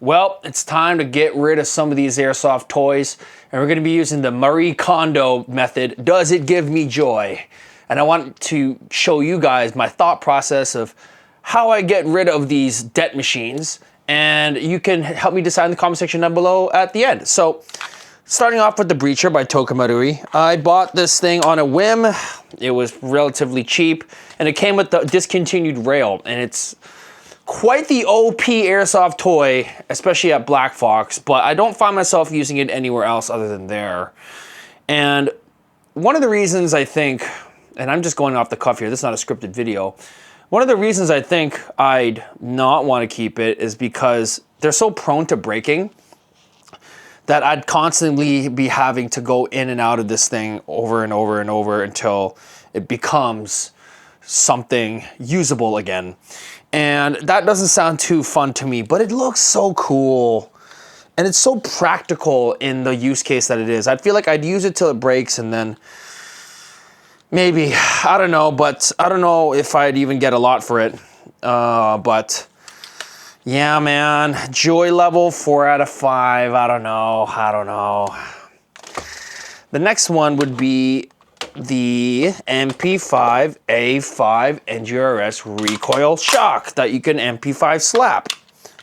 Well, it's time to get rid of some of these airsoft toys, and we're going to be using the Marie Kondo method. Does it give me joy? And I want to show you guys my thought process of how I get rid of these debt machines, and you can help me decide in the comment section down below at the end. So, starting off with the Breacher by Tokamarui. I bought this thing on a whim. It was relatively cheap, and it came with the discontinued rail, and it's quite the OP airsoft toy, especially at Black Fox, but I don't find myself using it anywhere else other than there. And one of the reasons I think, and I'm just going off the cuff here, this is not a scripted video, one of the reasons I think I'd not want to keep it is because they're so prone to breaking that I'd constantly be having to go in and out of this thing over and over and over until it becomes something usable again. And that doesn't sound too fun to me, but it looks so cool. And it's so practical in the use case that it is. I feel like I'd use it till it breaks and then maybe, I don't know, but I don't know if I'd even get a lot for it. But yeah, man, joy level 4 out of 5. I don't know. The next one would be the MP5 A5 NGRS recoil shock that you can MP5 slap.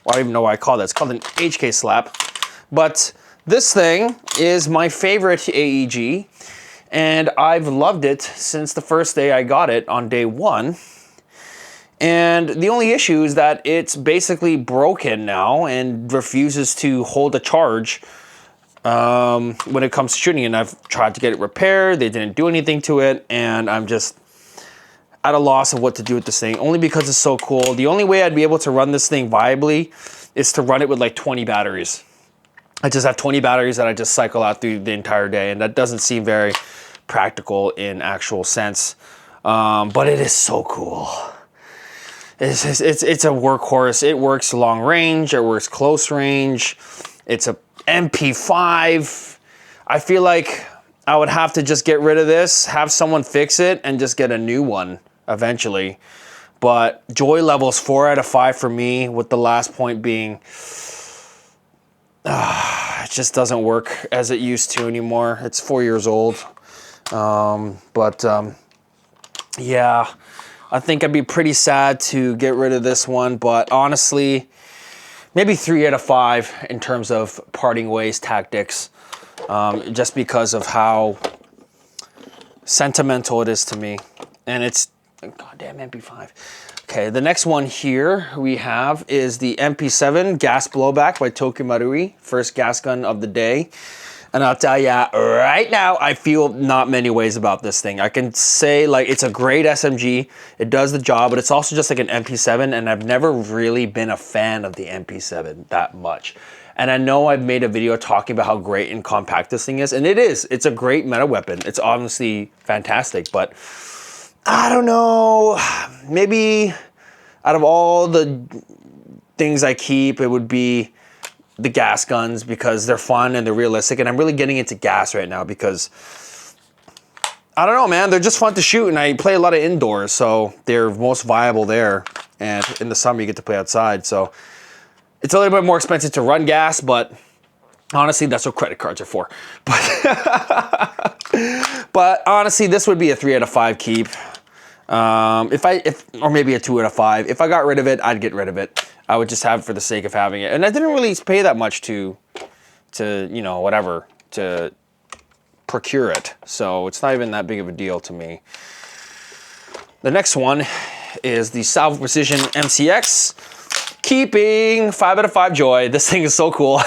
Well, I don't even know why I call that. It's called an HK slap. But this thing is my favorite AEG, and I've loved it since the first day I got it on day 1. And the only issue is that it's basically broken now and refuses to hold a charge when it comes to shooting, and I've tried to get it repaired. They didn't do anything to it, and I'm just at a loss of what to do with this thing, only because it's so cool. The only way I'd be able to run this thing viably is to run it with like 20 batteries. I just have 20 batteries that I just cycle out through the entire day, and that doesn't seem very practical in actual sense, but it is so cool. It's a workhorse. It works long range, it works close range. It's a MP5. I feel like I would have to just get rid of this, have someone fix it, and just get a new one eventually. But joy level's 4 out of 5 for me, with the last point being it just doesn't work as it used to anymore. It's 4 years old. Yeah, I think I'd be pretty sad to get rid of this one, but honestly, maybe 3 out of 5 in terms of parting ways tactics, just because of how sentimental it is to me. And it's goddamn MP5. Okay, the next one here we have is the MP7 gas blowback by Tokamarui, first gas gun of the day. And I'll tell you right now, I feel not many ways about this thing. I can say like it's a great SMG, it does the job, but it's also just like an MP7, and I've never really been a fan of the MP7 that much. And I know I've made a video talking about how great and compact this thing is, and it is. It's a great meta weapon. It's honestly fantastic, but I don't know. Maybe out of all the things I keep, it would be the gas guns, because they're fun and they're realistic, and I'm really getting into gas right now because I don't know, man, they're just fun to shoot, and I play a lot of indoors, so they're most viable there, and in the summer you get to play outside, so it's a little bit more expensive to run gas, but honestly that's what credit cards are for. But honestly, this would be a 3 out of 5 keep. Or maybe a 2 out of 5. If I got rid of it, I'd get rid of it. I would just have it for the sake of having it. And I didn't really pay that much to you know, whatever, to procure it. So it's not even that big of a deal to me. The next one is the Salvo Precision MCX. Keeping 5 out of 5 joy. This thing is so cool.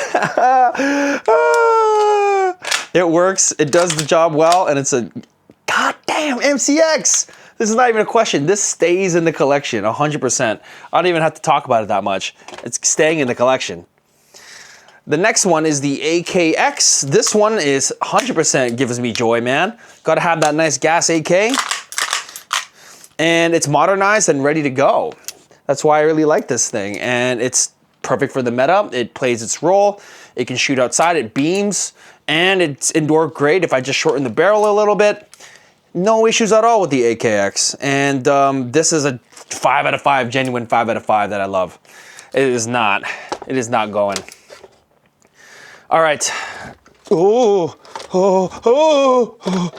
It works, it does the job well, and it's a goddamn MCX. This is not even a question. This stays in the collection 100%. I don't even have to talk about it that much. It's staying in the collection. The next one is the AKX. This one is 100% gives me joy, man. Gotta have that nice gas AK. And it's modernized and ready to go. That's why I really like this thing. And it's perfect for the meta. It plays its role. It can shoot outside, it beams, and it's indoor grade if I just shorten the barrel a little bit. No issues at all with the AKX, and this is a 5 out of 5, genuine 5 out of 5 that I love. It is not It is not going. All right. Oh, oh, oh, oh,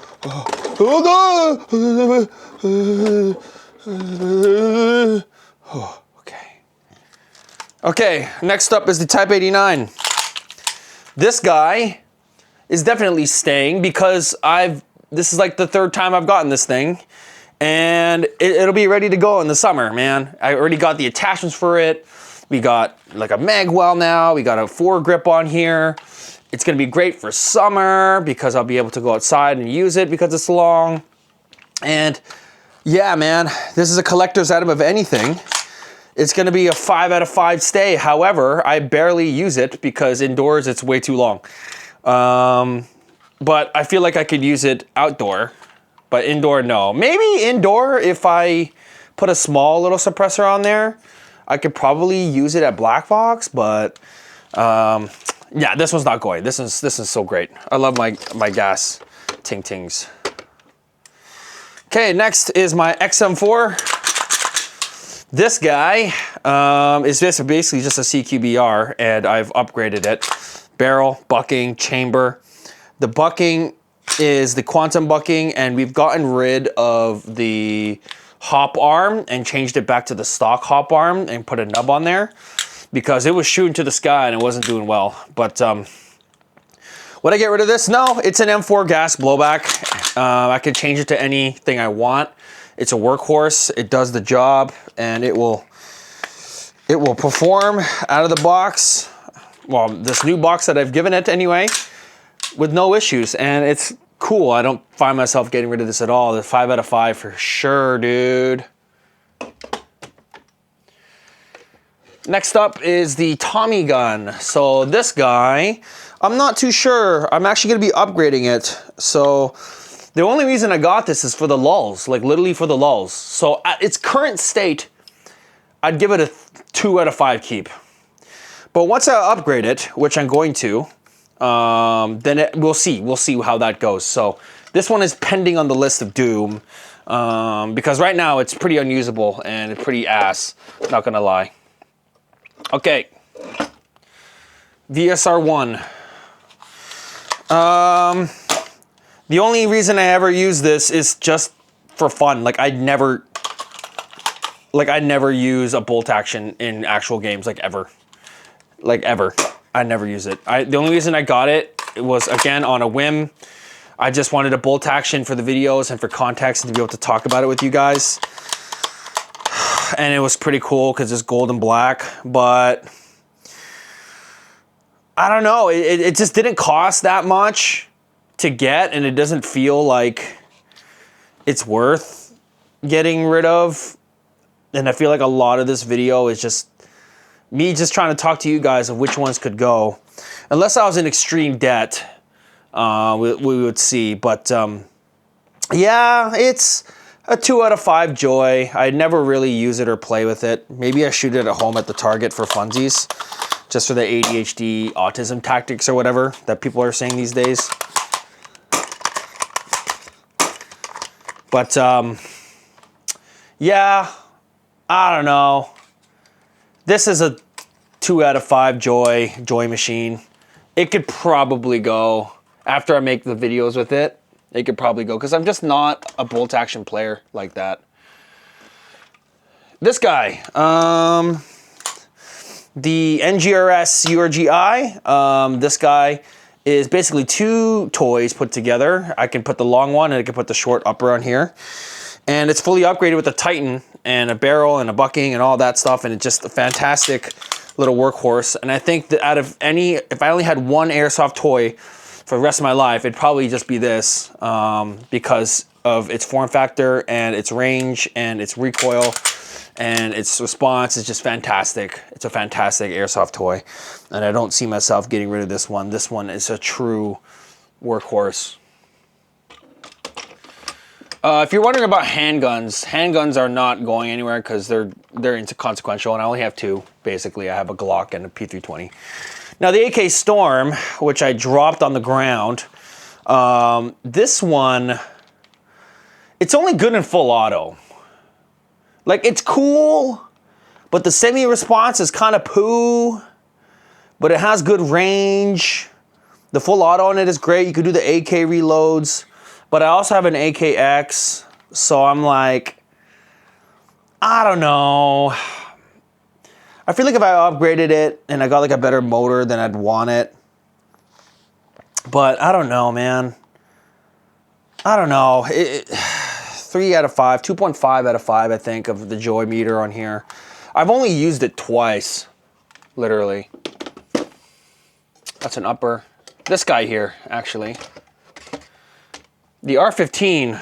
oh, oh, oh, okay. Okay, next up is the Type 89. This guy is definitely staying because this is like the third time I've gotten this thing, and it'll be ready to go in the summer, man. I already got the attachments for it. We got like a mag well now. We got a foregrip on here. It's gonna be great for summer because I'll be able to go outside and use it because it's long. And yeah, man, this is a collector's item of anything. It's gonna be a 5 out of 5 stay. However, I barely use it because indoors it's way too long. But I feel like I could use it outdoor, but indoor, no. Maybe indoor, if I put a small little suppressor on there, I could probably use it at Black Box, but yeah, this one's not going. This is so great. I love my gas ting-tings. Okay, next is my XM4. This guy is basically just a CQBR, and I've upgraded it. Barrel, bucking, chamber. The bucking is the quantum bucking, and we've gotten rid of the hop arm and changed it back to the stock hop arm and put a nub on there because it was shooting to the sky and it wasn't doing well. But would I get rid of this? No, it's an M4 gas blowback. I can change it to anything I want. It's a workhorse. It does the job, and it will perform out of the box. Well, this new box that I've given it anyway, with no issues, and it's cool. I don't find myself getting rid of this at all. The 5 out of 5 for sure, dude. Next up is the Tommy gun. So this guy, I'm not too sure. I'm actually gonna be upgrading it. So the only reason I got this is for the LULZ, like literally for the LULZ. So at its current state, I'd give it a 2 out of 5 keep. But once I upgrade it, which I'm going to, then we'll see how that goes. So this one is pending on the list of doom, because right now it's pretty unusable and it's pretty ass, not gonna lie. Okay, VSR1. The only reason I ever use this is just for fun. Like I'd never use a bolt action in actual games, like ever. Like ever. I never use it. The only reason I got it was, again, on a whim. I just wanted a bolt action for the videos and for context and to be able to talk about it with you guys. And it was pretty cool because it's gold and black, but I don't know. It just didn't cost that much to get, and it doesn't feel like it's worth getting rid of. And I feel like a lot of this video is just me just trying to talk to you guys of which ones could go. Unless I was in extreme debt, we would see. But yeah, it's a 2 out of 5 joy. I never really use it or play with it. Maybe I shoot it at home at the Target for funsies, just for the ADHD autism tactics or whatever that people are saying these days. But yeah, I don't know. This is a 2 out of 5 joy machine. It could probably go after I make the videos with it. It could probably go because I'm just not a bolt action player like that. This guy, the NGRS URGI. This guy is basically 2 toys put together. I can put the long one and I can put the short upper on here. And it's fully upgraded with a Titan and a barrel and a bucking and all that stuff. And it's just a fantastic little workhorse. And I think that out of any, if I only had one airsoft toy for the rest of my life, it'd probably just be this, because of its form factor and its range and its recoil and its response is just fantastic. It's a fantastic airsoft toy. And I don't see myself getting rid of this one. This one is a true workhorse. If you're wondering about handguns are not going anywhere because they're inconsequential, and I only have 2, basically. I have a Glock and a P320. Now the AK Storm, which I dropped on the ground, this one, it's only good in full auto. Like, it's cool, but the semi-response is kind of poo. but it has good range. The full auto on it is great. You could do the AK reloads, but I also have an AKX, so I'm like, I don't know. I feel like if I upgraded it and I got like a better motor, then I'd want it. But I don't know, man. I don't know. 3 out of 5, 2.5 out of 5, I think, of the joy meter on here. I've only used it twice, literally. That's an upper. This guy here, actually. The R15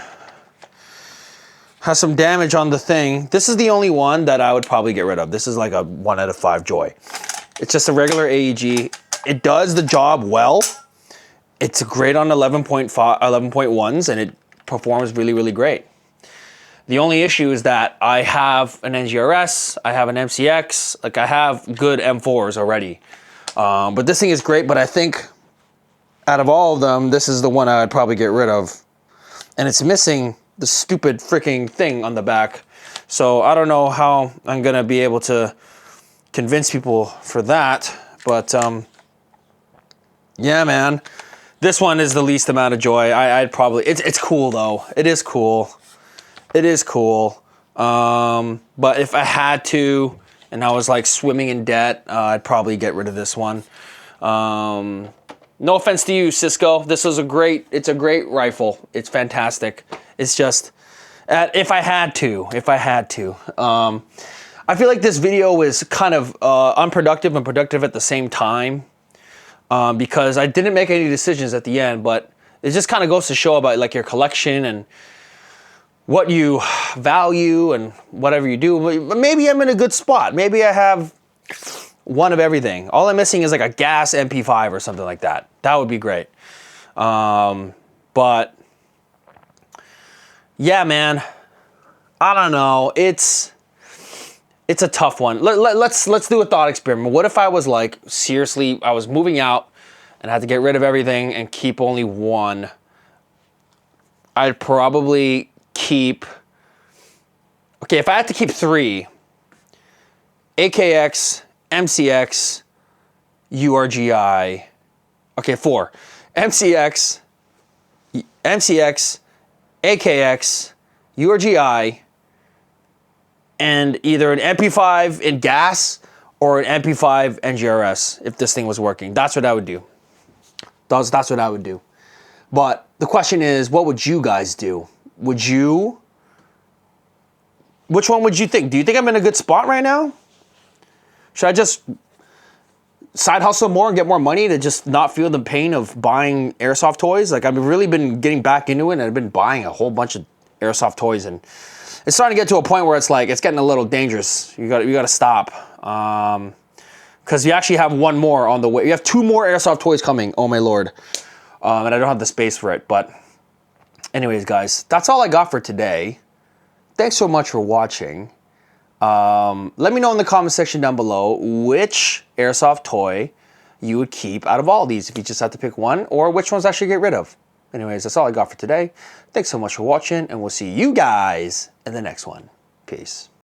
has some damage on the thing. This is the only one that I would probably get rid of. This is like a 1 out of 5 joy. It's just a regular AEG. It does the job well. It's great on 11.1s, and it performs really, really great. The only issue is that I have an NGRS, I have an MCX, like I have good M4s already. But this thing is great, but I think out of all of them, this is the one I'd probably get rid of. And it's missing the stupid freaking thing on the back. So I don't know how I'm gonna be able to convince people for that, but yeah, man. This one is the least amount of joy. I'd probably, it's cool though. It is cool. It is cool. But if I had to, and I was like swimming in debt, I'd probably get rid of this one. No offense to you, Cisco. This is it's a great rifle. It's fantastic. It's just, if I had to. I feel like this video was kind of unproductive and productive at the same time. Because I didn't make any decisions at the end, but it just kind of goes to show about like your collection and what you value and whatever you do. Maybe I'm in a good spot. Maybe I have one of everything. All I'm missing is like a gas MP5 or something like that. That would be great. But yeah, man, I don't know. It's a tough one. Let's do a thought experiment. What if I was like, seriously, I was moving out and I had to get rid of everything and keep only one? I'd probably keep, okay, if I had to keep 3, AKX, MCX, URGI, okay, 4, MCX, AKX, URGI, and either an MP5 in gas or an MP5 NGRS if this thing was working. That's what I would do. That's what I would do. But the question is, what would you guys do? Which one would you think? Do you think I'm in a good spot right now? Should I just side hustle more and get more money to just not feel the pain of buying airsoft toys? Like, I've really been getting back into it, and I've been buying a whole bunch of airsoft toys, and it's starting to get to a point where it's like, it's getting a little dangerous. You gotta stop. Because you actually have one more on the way. You have 2 more airsoft toys coming, oh my Lord. And I don't have the space for it, but anyways, guys, that's all I got for today. Thanks so much for watching. Let me know in the comment section down below which airsoft toy you would keep out of all these, if you just had to pick one, or which ones I should get rid of. Anyways, that's all I got for today. Thanks so much for watching, and we'll see you guys in the next one. Peace.